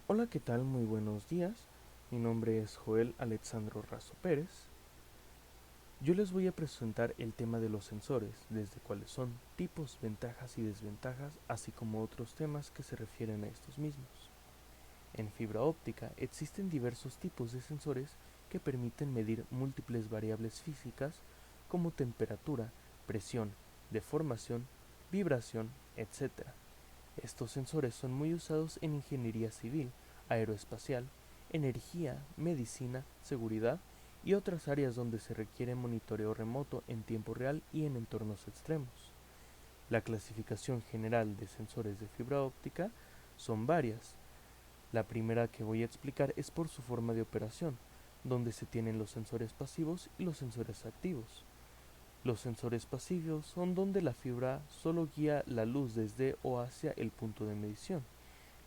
Hola, ¿qué tal? Muy buenos días. Mi nombre es Joel Alexandro Razo Pérez. Yo les voy a presentar el tema de los sensores, desde cuáles son, tipos, ventajas y desventajas, así como otros temas que se refieren a estos mismos. En fibra óptica existen diversos tipos de sensores que permiten medir múltiples variables físicas como temperatura, presión, deformación, vibración, etc. Estos sensores son muy usados en ingeniería civil, aeroespacial, energía, medicina, seguridad y otras áreas donde se requiere monitoreo remoto en tiempo real y en entornos extremos. La clasificación general de sensores de fibra óptica son varias. La primera que voy a explicar es por su forma de operación, donde se tienen los sensores pasivos y los sensores activos. Los sensores pasivos son donde la fibra solo guía la luz desde o hacia el punto de medición,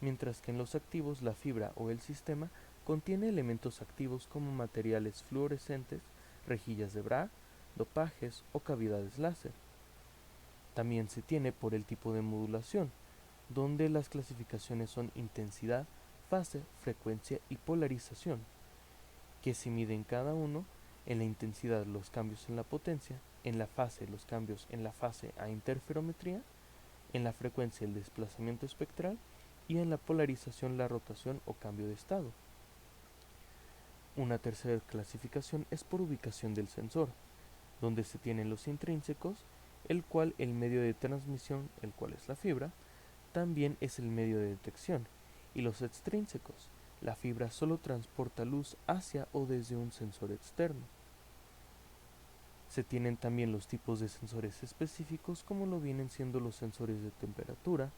mientras que en los activos la fibra o el sistema contiene elementos activos como materiales fluorescentes, rejillas de Bragg, dopajes o cavidades láser. También se tiene por el tipo de modulación, donde las clasificaciones son intensidad, fase, frecuencia y polarización, que se miden cada uno. En la intensidad los cambios en la potencia, en la fase los cambios en la fase a interferometría, en la frecuencia el desplazamiento espectral y en la polarización la rotación o cambio de estado. Una tercera clasificación es por ubicación del sensor, donde se tienen los intrínsecos, el cual el medio de transmisión, el cual es la fibra, también es el medio de detección, y los extrínsecos, la fibra solo transporta luz hacia o desde un sensor externo. Se tienen también los tipos de sensores específicos como lo vienen siendo los sensores de temperatura,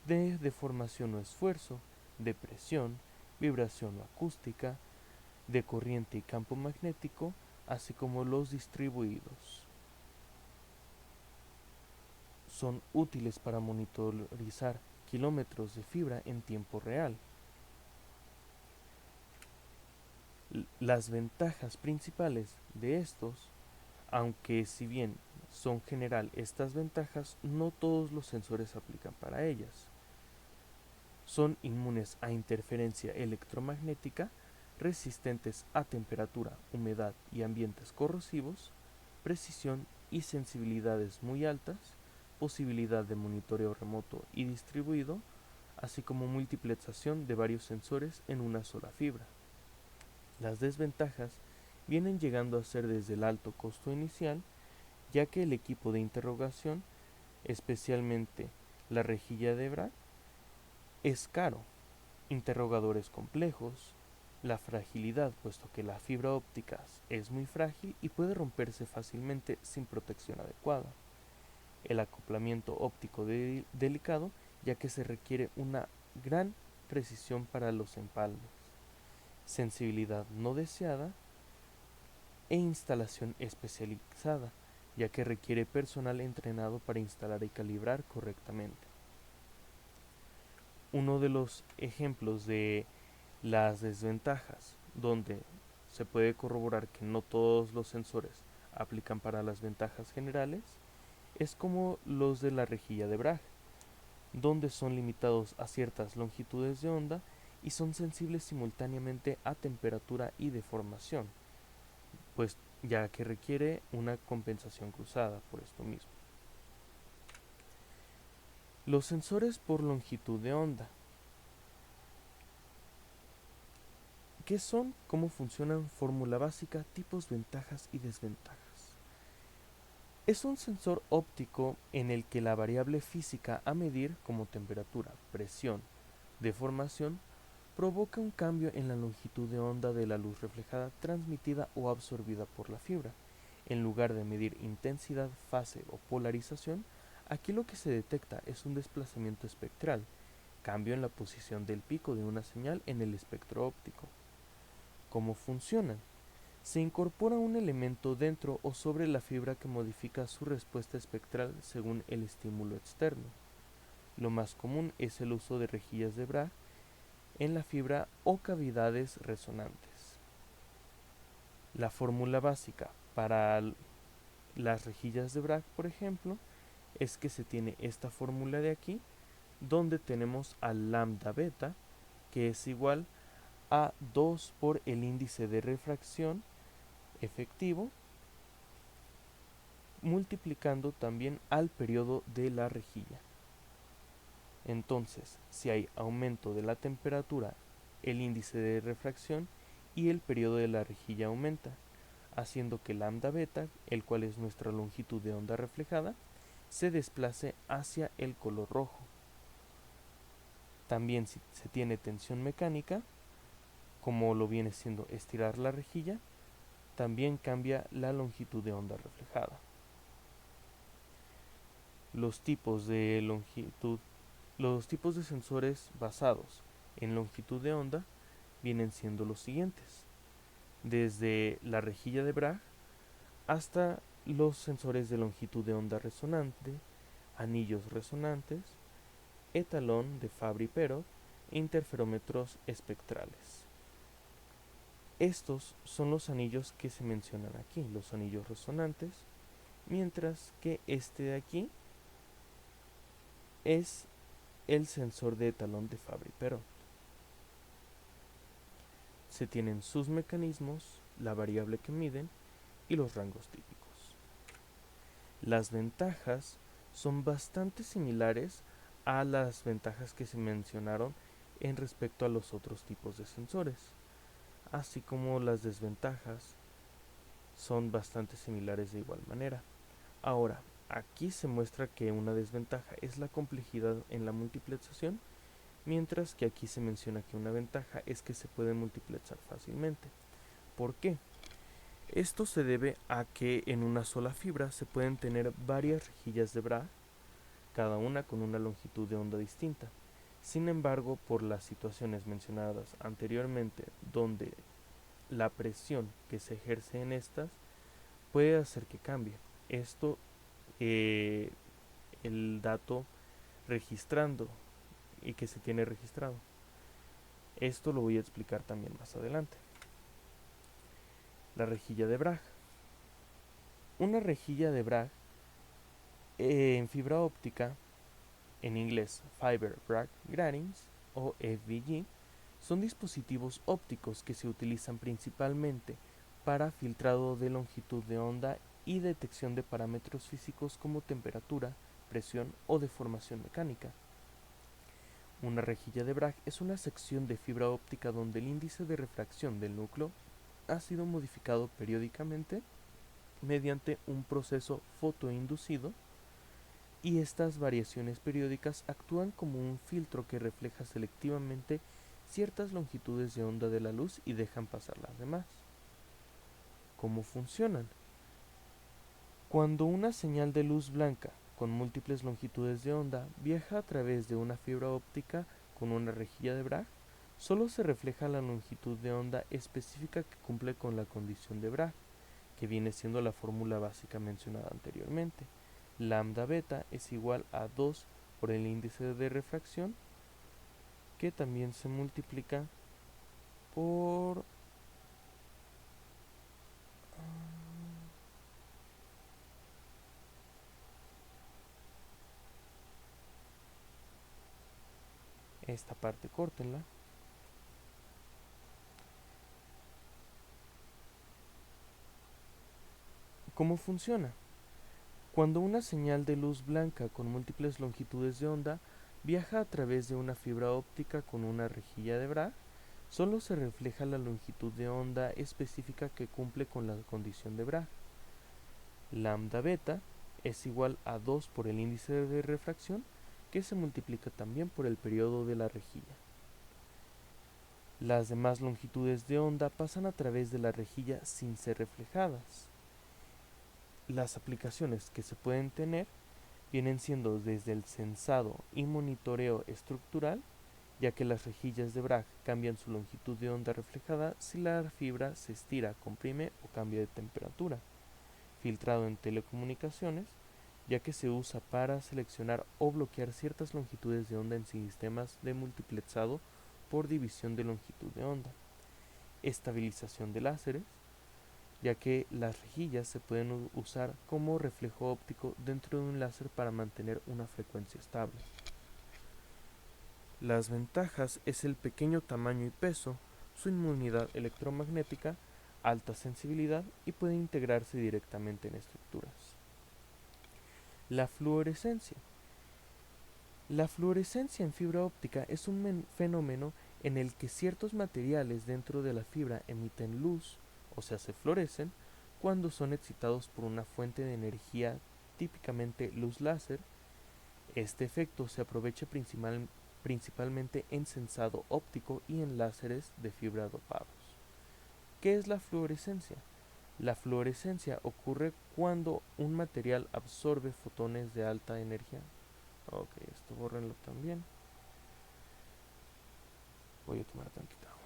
de deformación o esfuerzo, de presión, vibración o acústica, de corriente y campo magnético, así como los distribuidos. Son útiles para monitorizar kilómetros de fibra en tiempo real. Las ventajas principales de estos, aunque si bien son general estas ventajas, no todos los sensores aplican para ellas. Son inmunes a interferencia electromagnética, resistentes a temperatura, humedad y ambientes corrosivos, precisión y sensibilidades muy altas, posibilidad de monitoreo remoto y distribuido, así como multiplexación de varios sensores en una sola fibra. Las desventajas vienen llegando a ser desde el alto costo inicial, ya que el equipo de interrogación, especialmente la rejilla de Bragg, es caro, interrogadores complejos, la fragilidad, puesto que la fibra óptica es muy frágil y puede romperse fácilmente sin protección adecuada, el acoplamiento óptico delicado, ya que se requiere una gran precisión para los empalmes, sensibilidad no deseada e instalación especializada, ya que requiere personal entrenado para instalar y calibrar correctamente. Uno de los ejemplos de las desventajas, donde se puede corroborar que no todos los sensores aplican para las ventajas generales, es como los de la rejilla de Bragg, donde son limitados a ciertas longitudes de onda y son sensibles simultáneamente a temperatura y deformación, pues ya que requiere una compensación cruzada por esto mismo. Los sensores por longitud de onda. ¿Qué son? ¿Cómo funcionan? Fórmula básica, tipos, ventajas y desventajas. Es un sensor óptico en el que la variable física a medir, como temperatura, presión, deformación, provoca un cambio en la longitud de onda de la luz reflejada, transmitida o absorbida por la fibra. En lugar de medir intensidad, fase o polarización, aquí lo que se detecta es un desplazamiento espectral, cambio en la posición del pico de una señal en el espectro óptico. ¿Cómo funcionan? Se incorpora un elemento dentro o sobre la fibra que modifica su respuesta espectral según el estímulo externo. Lo más común es el uso de rejillas de Bragg en la fibra o cavidades resonantes. La fórmula básica para las rejillas de Bragg, por ejemplo, es que se tiene esta fórmula de aquí, donde tenemos al lambda beta que es igual a 2 por el índice de refracción efectivo, multiplicando también al periodo de la rejilla. Entonces, si hay aumento de la temperatura, el índice de refracción y el periodo de la rejilla aumenta, haciendo que lambda beta, el cual es nuestra longitud de onda reflejada, se desplace hacia el color rojo. También si se tiene tensión mecánica, como lo viene siendo estirar la rejilla, también cambia la longitud de onda reflejada. Los tipos de sensores basados en longitud de onda vienen siendo los siguientes: desde la rejilla de Bragg hasta los sensores de longitud de onda resonante, anillos resonantes, etalón de Fabry-Perot e interferómetros espectrales. Estos son los anillos que se mencionan aquí, los anillos resonantes, mientras que este de aquí es el sensor de etalón de Fabry-Perot. Se tienen sus mecanismos, la variable que miden y los rangos típicos. Las ventajas son bastante similares a las ventajas que se mencionaron en respecto a los otros tipos de sensores, así como las desventajas son bastante similares de igual manera. Ahora, aquí se muestra que una desventaja es la complejidad en la multiplexación, mientras que aquí se menciona que una ventaja es que se puede multiplexar fácilmente. ¿Por qué? Esto se debe a que en una sola fibra se pueden tener varias rejillas de Bragg, cada una con una longitud de onda distinta. Sin embargo, por las situaciones mencionadas anteriormente, donde la presión que se ejerce en estas puede hacer que cambie. Esto, el dato registrando y que se tiene registrado. Esto lo voy a explicar también más adelante. La rejilla de Bragg. Una rejilla de Bragg en fibra óptica, en inglés Fiber Bragg Gratings o FBG, son dispositivos ópticos que se utilizan principalmente para filtrado de longitud de onda y detección de parámetros físicos como temperatura, presión o deformación mecánica. Una rejilla de Bragg es una sección de fibra óptica donde el índice de refracción del núcleo ha sido modificado periódicamente mediante un proceso fotoinducido, y estas variaciones periódicas actúan como un filtro que refleja selectivamente ciertas longitudes de onda de la luz y dejan pasar las demás. ¿Cómo funcionan? Cuando una señal de luz blanca con múltiples longitudes de onda viaja a través de una fibra óptica con una rejilla de Bragg, solo se refleja la longitud de onda específica que cumple con la condición de Bragg, que viene siendo la fórmula básica mencionada anteriormente. Lambda beta es igual a 2 por el índice de refracción, que también se multiplica por esta parte, córtenla. ¿Cómo funciona? Cuando una señal de luz blanca con múltiples longitudes de onda viaja a través de una fibra óptica con una rejilla de Bragg, solo se refleja la longitud de onda específica que cumple con la condición de Bragg. Lambda beta es igual a 2 por el índice de refracción, que se multiplica también por el periodo de la rejilla. Las demás longitudes de onda pasan a través de la rejilla sin ser reflejadas. Las aplicaciones que se pueden tener vienen siendo desde el sensado y monitoreo estructural, ya que las rejillas de Bragg cambian su longitud de onda reflejada si la fibra se estira, comprime o cambia de temperatura. Filtrado en telecomunicaciones, ya que se usa para seleccionar o bloquear ciertas longitudes de onda en sistemas de multiplexado por división de longitud de onda. Estabilización de láseres, ya que las rejillas se pueden usar como reflejo óptico dentro de un láser para mantener una frecuencia estable. Las ventajas es el pequeño tamaño y peso, su inmunidad electromagnética, alta sensibilidad y puede integrarse directamente en estructuras. La fluorescencia. La fluorescencia en fibra óptica es un fenómeno en el que ciertos materiales dentro de la fibra emiten luz, o sea, se fluorescen, cuando son excitados por una fuente de energía, típicamente luz láser. Este efecto se aprovecha principalmente en sensado óptico y en láseres de fibra dopados. ¿Qué es la fluorescencia? La fluorescencia ocurre cuando un material absorbe fotones de alta energía. Ok, esto bórrenlo también. Voy a tomar tantita agua.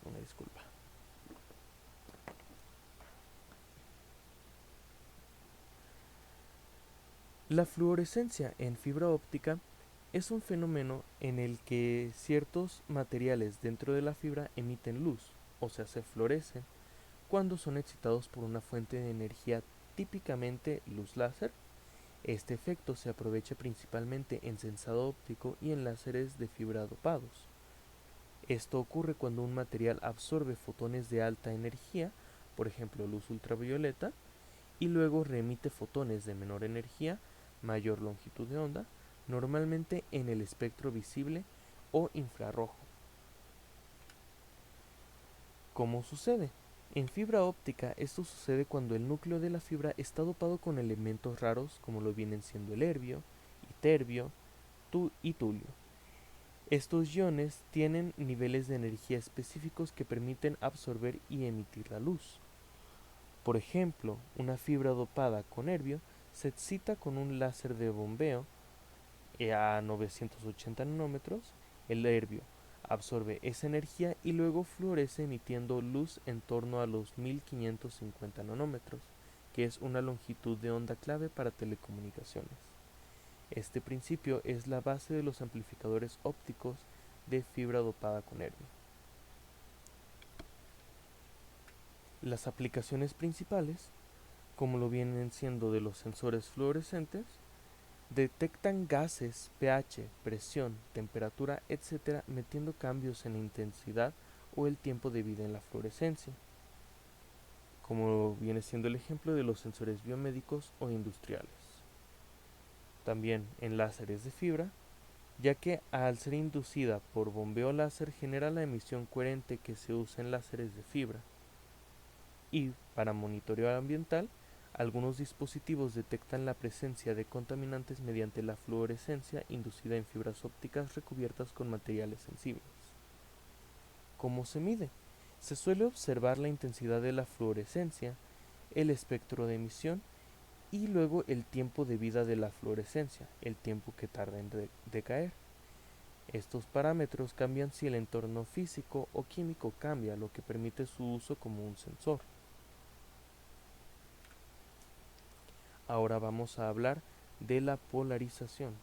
Una disculpa. La fluorescencia en fibra óptica es un fenómeno en el que ciertos materiales dentro de la fibra emiten luz, o sea, se fluorescen, cuando son excitados por una fuente de energía, típicamente luz láser. Este efecto se aprovecha principalmente en sensado óptico y en láseres de fibra dopados. Esto ocurre cuando un material absorbe fotones de alta energía, por ejemplo luz ultravioleta, y luego reemite fotones de menor energía, mayor longitud de onda, normalmente en el espectro visible o infrarrojo. ¿Cómo sucede? En fibra óptica esto sucede cuando el núcleo de la fibra está dopado con elementos raros como lo vienen siendo el herbio, iterbio y tulio. Estos iones tienen niveles de energía específicos que permiten absorber y emitir la luz. Por ejemplo, una fibra dopada con herbio se excita con un láser de bombeo a 980 nanómetros. El herbio absorbe esa energía y luego fluoresce emitiendo luz en torno a los 1550 nanómetros, que es una longitud de onda clave para telecomunicaciones. Este principio es la base de los amplificadores ópticos de fibra dopada con herbio. Las aplicaciones principales, como lo vienen siendo de los sensores fluorescentes, detectan gases, pH, presión, temperatura, etc., metiendo cambios en la intensidad o el tiempo de vida en la fluorescencia, como viene siendo el ejemplo de los sensores biomédicos o industriales. También en láseres de fibra, ya que al ser inducida por bombeo láser genera la emisión coherente que se usa en láseres de fibra. Y para monitoreo ambiental, algunos dispositivos detectan la presencia de contaminantes mediante la fluorescencia inducida en fibras ópticas recubiertas con materiales sensibles. ¿Cómo se mide? Se suele observar la intensidad de la fluorescencia, el espectro de emisión y luego el tiempo de vida de la fluorescencia, el tiempo que tarda en decaer. Estos parámetros cambian si el entorno físico o químico cambia, lo que permite su uso como un sensor. Ahora vamos a hablar de la polarización.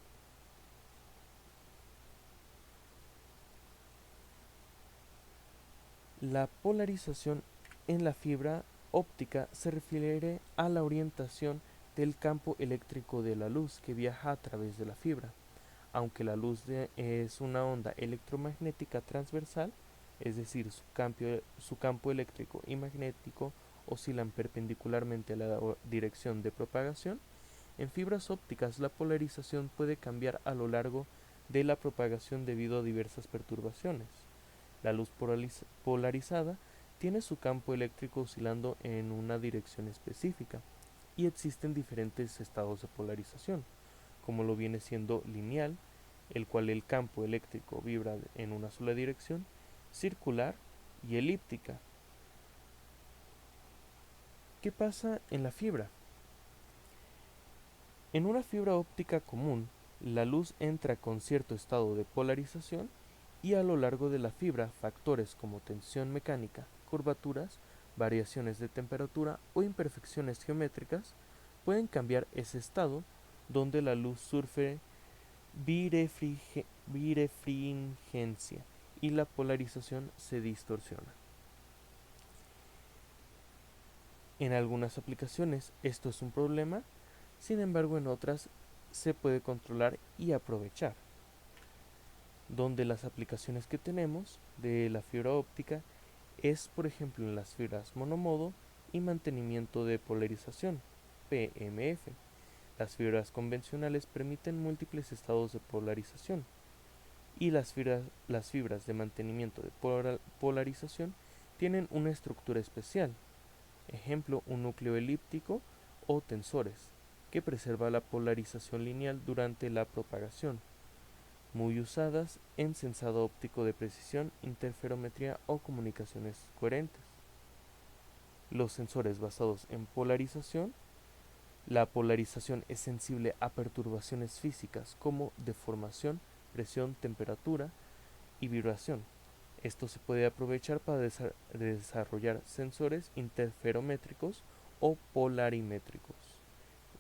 La polarización en la fibra óptica se refiere a la orientación del campo eléctrico de la luz que viaja a través de la fibra. Aunque la luz es una onda electromagnética transversal, es decir, su campo eléctrico y magnético oscilan perpendicularmente a la dirección de propagación, en fibras ópticas la polarización puede cambiar a lo largo de la propagación debido a diversas perturbaciones. La luz polarizada tiene su campo eléctrico oscilando en una dirección específica y existen diferentes estados de polarización, como lo viene siendo lineal, el cual el campo eléctrico vibra en una sola dirección, circular y elíptica. ¿Qué pasa en la fibra? En una fibra óptica común, la luz entra con cierto estado de polarización y a lo largo de la fibra factores como tensión mecánica, curvaturas, variaciones de temperatura o imperfecciones geométricas pueden cambiar ese estado donde la luz sufre birefringencia y la polarización se distorsiona. En algunas aplicaciones esto es un problema, sin embargo en otras se puede controlar y aprovechar. donde las aplicaciones que tenemos de la fibra óptica es, por ejemplo, en las fibras monomodo y mantenimiento de polarización, PMF. Las fibras convencionales permiten múltiples estados de polarización y las fibras de mantenimiento de polarización tienen una estructura especial, ejemplo, un núcleo elíptico o tensores, que preserva la polarización lineal durante la propagación, muy usadas en sensado óptico de precisión, interferometría o comunicaciones coherentes. Los sensores basados en polarización. La polarización es sensible a perturbaciones físicas como deformación, presión, temperatura y vibración. Esto se puede aprovechar para desarrollar sensores interferométricos o polarimétricos.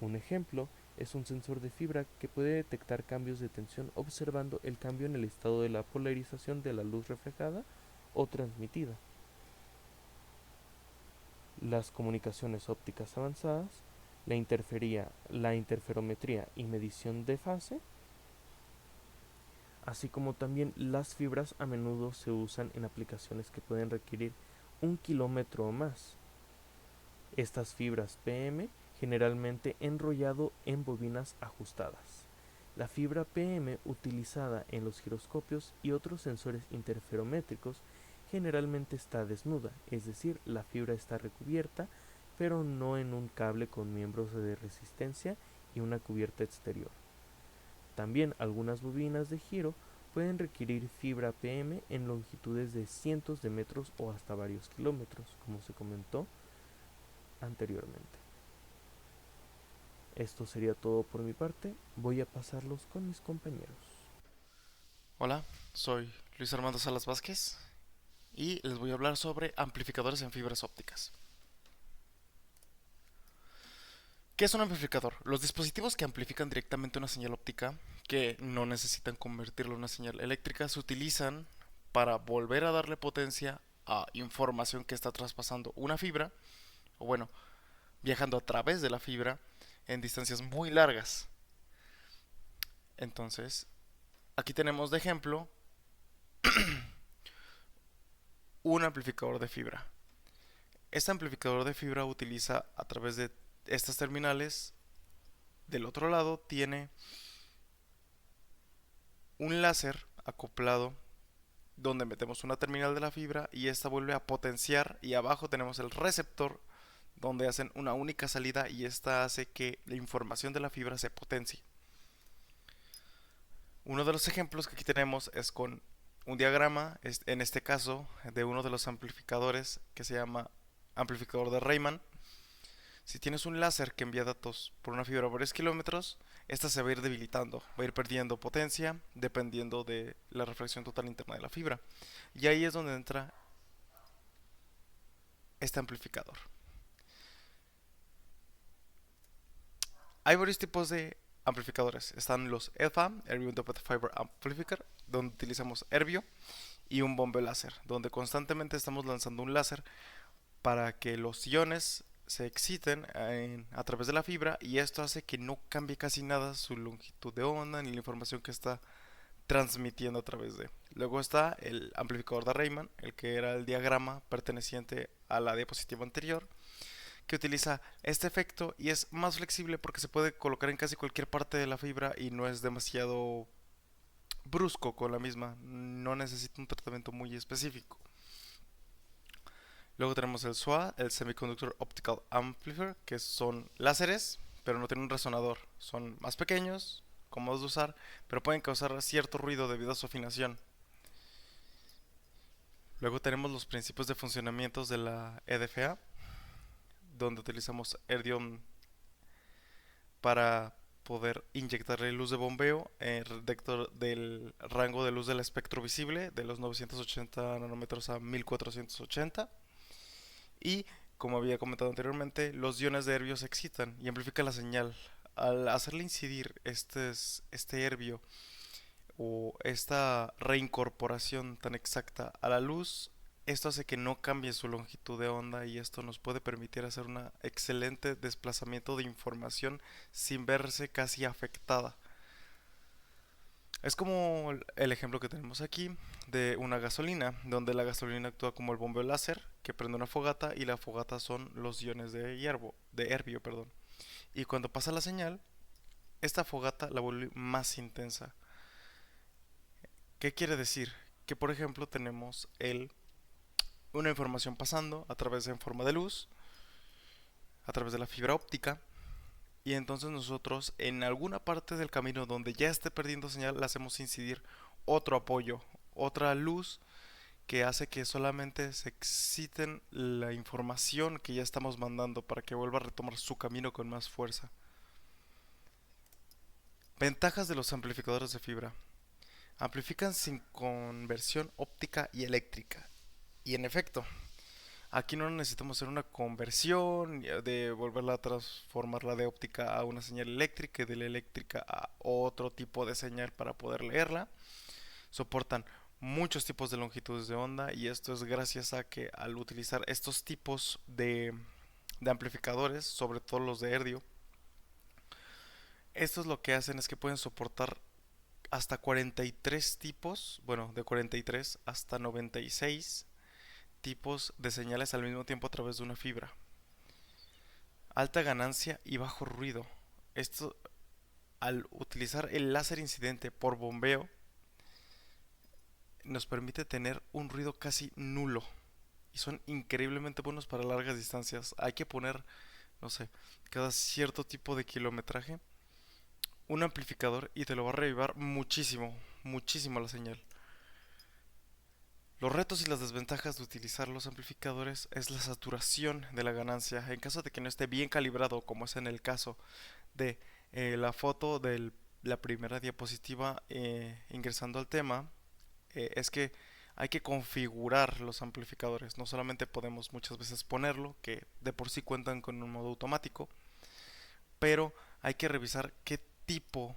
Un ejemplo es un sensor de fibra que puede detectar cambios de tensión observando el cambio en el estado de la polarización de la luz reflejada o transmitida. Las comunicaciones ópticas avanzadas, la interferometría y medición de fase, así como también las fibras a menudo se usan en aplicaciones que pueden requerir 1 kilómetro o más. Estas fibras PM generalmente enrollado en bobinas ajustadas. La fibra PM utilizada en los giroscopios y otros sensores interferométricos generalmente está desnuda, es decir, la fibra está recubierta, pero no en un cable con miembros de resistencia y una cubierta exterior. También algunas bobinas de giro pueden requerir fibra PM en longitudes de cientos de metros o hasta varios kilómetros, como se comentó anteriormente. Esto sería todo por mi parte. Voy a pasarlos con mis compañeros. Hola, soy Luis Armando Salas Vázquez y les voy a hablar sobre amplificadores en fibras ópticas. ¿Qué es un amplificador? Los dispositivos que amplifican directamente una señal óptica, que no necesitan convertirlo en una señal eléctrica, se utilizan para volver a darle potencia a información que está traspasando una fibra, o bueno, viajando a través de la fibra en distancias muy largas. Entonces, aquí tenemos de ejemplo un amplificador de fibra. Este amplificador de fibra utiliza a través de estas terminales. Del otro lado tiene un láser acoplado donde metemos una terminal de la fibra y esta vuelve a potenciar, y abajo tenemos el receptor donde hacen una única salida y esta hace que la información de la fibra se potencie. Uno de los ejemplos que aquí tenemos es con un diagrama, en este caso de uno de los amplificadores que se llama amplificador de Raman. Si tienes un láser que envía datos por una fibra a varios kilómetros, esta se va a ir debilitando, va a ir perdiendo potencia dependiendo de la reflexión total interna de la fibra. Y ahí es donde entra este amplificador. Hay varios tipos de amplificadores. Están los EFA, Erbium Doped Fiber Amplifier, donde utilizamos Erbio, y un bombeo láser, donde constantemente estamos lanzando un láser para que los iones se exciten a través de la fibra, y esto hace que no cambie casi nada su longitud de onda ni la información que está transmitiendo a través de. Luego está el amplificador de Raman, el que era el diagrama perteneciente a la diapositiva anterior, que utiliza este efecto y es más flexible porque se puede colocar en casi cualquier parte de la fibra y no es demasiado brusco con la misma, no necesita un tratamiento muy específico. Luego tenemos el SOA, el Semiconductor Optical Amplifier, que son láseres, pero no tienen un resonador. Son más pequeños, cómodos de usar, pero pueden causar cierto ruido debido a su afinación. Luego tenemos los principios de funcionamiento de la EDFA, donde utilizamos erbium para poder inyectarle luz de bombeo en detector del rango de luz del espectro visible de los 980 nanómetros a 1480. Y como había comentado anteriormente, los iones de herbio se excitan y amplifican la señal. Al hacerle incidir este herbio o esta reincorporación tan exacta a la luz, esto hace que no cambie su longitud de onda, y esto nos puede permitir hacer un excelente desplazamiento de información sin verse casi afectada. Es como el ejemplo que tenemos aquí de una gasolina, donde la gasolina actúa como el bombeo láser que prende una fogata y la fogata son los iones de herbio, perdón. Y cuando pasa la señal, esta fogata la vuelve más intensa. ¿Qué quiere decir? Que por ejemplo tenemos una información pasando a través de en forma de luz, a través de la fibra óptica, y entonces nosotros en alguna parte del camino donde ya esté perdiendo señal le hacemos incidir otro apoyo, otra luz que hace que solamente se exciten la información que ya estamos mandando para que vuelva a retomar su camino con más fuerza. Ventajas de los amplificadores de fibra. Amplifican sin conversión óptica y eléctrica. Y en efecto, aquí no necesitamos hacer una conversión de volverla a transformarla de óptica a una señal eléctrica y de la eléctrica a otro tipo de señal para poder leerla. Soportan muchos tipos de longitudes de onda y esto es gracias a que al utilizar estos tipos de amplificadores, sobre todo los de herdio, estos lo que hacen es que pueden soportar hasta 43 tipos, bueno, de 43 hasta 96 tipos de señales al mismo tiempo a través de una fibra. Alta ganancia y bajo ruido. Esto, al utilizar el láser incidente por bombeo, nos permite tener un ruido casi nulo. Y son increíblemente buenos para largas distancias. Hay que poner, no sé, cada cierto tipo de kilometraje un amplificador y te lo va a revivar muchísimo, muchísimo la señal. Los retos y las desventajas de utilizar los amplificadores es la saturación de la ganancia. En caso de que no esté bien calibrado, como es en el caso de la foto de la primera diapositiva ingresando al tema, es que hay que configurar los amplificadores. No solamente podemos muchas veces ponerlo, que de por sí cuentan con un modo automático, pero hay que revisar qué tipo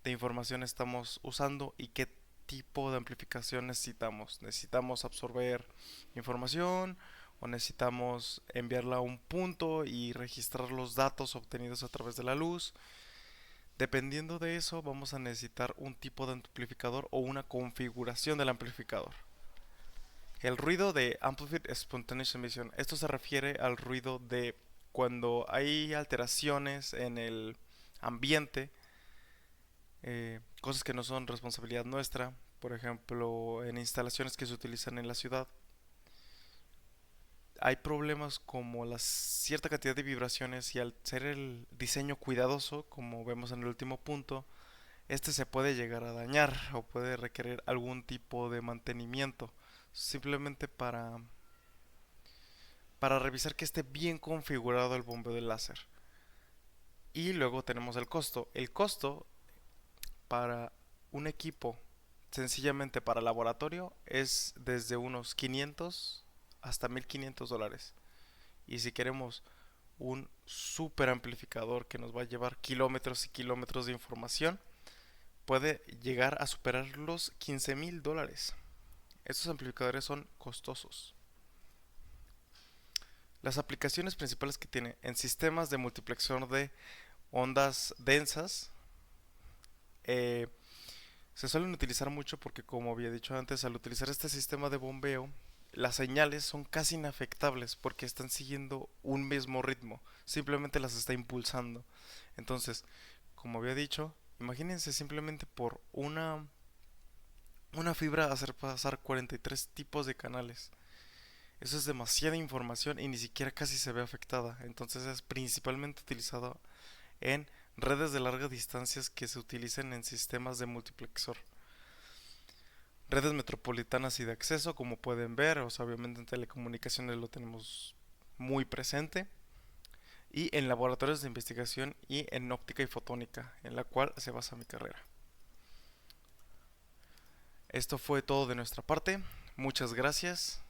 de información estamos usando y qué tipo de amplificación necesitamos. ¿Necesitamos absorber información o necesitamos enviarla a un punto y registrar los datos obtenidos a través de la luz? Dependiendo de eso, vamos a necesitar un tipo de amplificador o una configuración del amplificador. El ruido de Amplified Spontaneous Emission. Esto se refiere al ruido de cuando hay alteraciones en el ambiente, cosas que no son responsabilidad nuestra, por ejemplo, en instalaciones que se utilizan en la ciudad. Hay problemas como la cierta cantidad de vibraciones y al ser el diseño cuidadoso, como vemos en el último punto, este se puede llegar a dañar o puede requerir algún tipo de mantenimiento, simplemente para revisar que esté bien configurado el bombeo de láser. Y luego tenemos el costo. El costo para un equipo sencillamente para laboratorio es desde unos 500 hasta $1500. Y si queremos un super amplificador que nos va a llevar kilómetros y kilómetros de información, puede llegar a superar los $15,000. Estos amplificadores son costosos. Las aplicaciones principales que tiene en sistemas de multiplexor de ondas densas eh, se suelen utilizar mucho porque, como había dicho antes, al utilizar este sistema de bombeo, las señales son casi inafectables porque están siguiendo un mismo ritmo, simplemente las está impulsando. Entonces, como había dicho, imagínense simplemente por una fibra hacer pasar 43 tipos de canales. Eso es demasiada información y ni siquiera casi se ve afectada. Entonces es principalmente utilizado en redes de largas distancias que se utilizan en sistemas de multiplexor. Redes metropolitanas y de acceso, como pueden ver, o sea, obviamente en telecomunicaciones lo tenemos muy presente. Y en laboratorios de investigación y en óptica y fotónica, en la cual se basa mi carrera. Esto fue todo de nuestra parte. Muchas gracias.